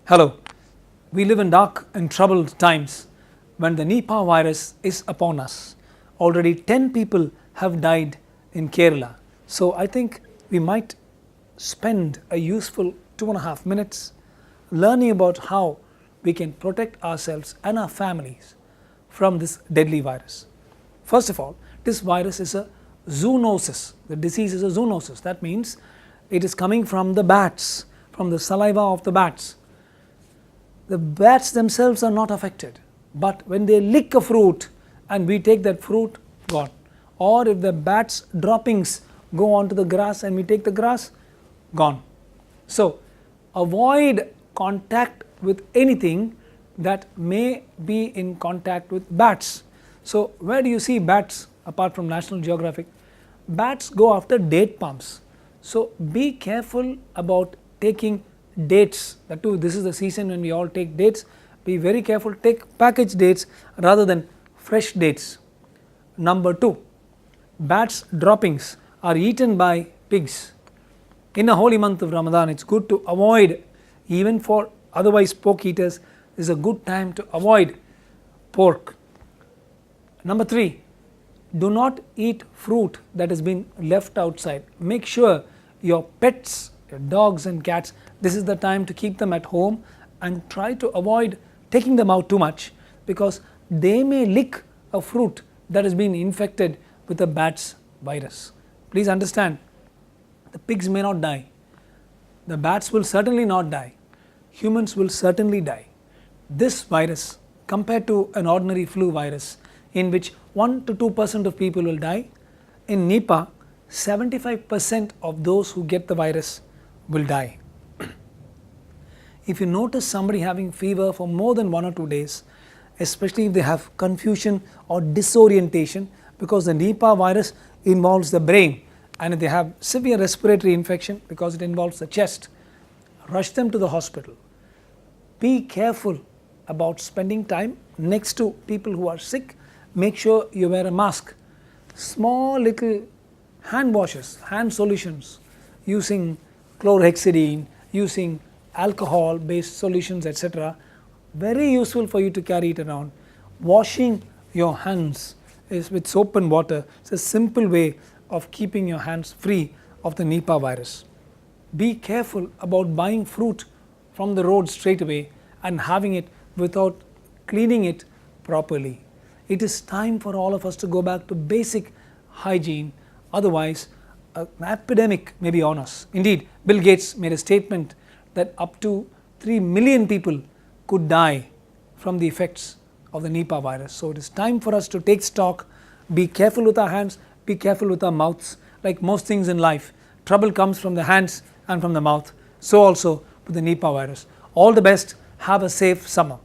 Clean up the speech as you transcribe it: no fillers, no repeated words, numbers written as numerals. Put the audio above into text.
Hello. We live in dark and troubled times when the Nipah virus is upon us. Already 10 people have died in Kerala. So I think we might spend a useful 2.5 minutes learning about how we can protect ourselves and our families from this deadly virus. First of all, this virus is a zoonosis. The disease is a zoonosis. That means it is coming from the bats, from the saliva of the bats. The bats themselves are not affected, but when they lick a fruit and we take that fruit, gone. Or if the bats droppings go onto the grass and we take the grass, gone. So avoid contact with anything that may be in contact with bats. So where do you see bats apart from National Geographic? Bats go after date palms. So be careful about taking dates. That too, this is the season when we all take dates. Be very careful, take packaged dates rather than fresh dates. Number 2, bats droppings are eaten by pigs. In a holy month of Ramadan, it's good to avoid, even for otherwise pork eaters, is a good time to avoid pork. Number 3, do not eat fruit that has been left outside. Make sure your pets, your dogs and cats, this is the time to keep them at home and try to avoid taking them out too much, because they may lick a fruit that has been infected with the bat's virus. Please understand, the pigs may not die, the bats will certainly not die, humans will certainly die. This virus, compared to an ordinary flu virus in which 1 to 2% of people will die, in Nipah 75% of those who get the virus will die. If you notice somebody having fever for more than 1 or 2 days, especially if they have confusion or disorientation, because the Nipah virus involves the brain, and if they have severe respiratory infection because it involves the chest, rush them to the hospital. Be careful about spending time next to people who are sick. Make sure you wear a mask. Small little hand washes, hand solutions using chlorhexidine, using alcohol based solutions, etc. Very useful for you to carry it around. Washing your hands is with soap and water. It's a simple way of keeping your hands free of the Nipah virus. Be careful about buying fruit from the road straight away and having it without cleaning it properly. It is time for all of us to go back to basic hygiene. Otherwise, an epidemic may be on us. Indeed, Bill Gates made a statement that up to 3 million people could die from the effects of the Nipah virus. So it is time for us to take stock, be careful with our hands, be careful with our mouths. Like most things in life, trouble comes from the hands and from the mouth. So also with the Nipah virus. All the best. Have a safe summer.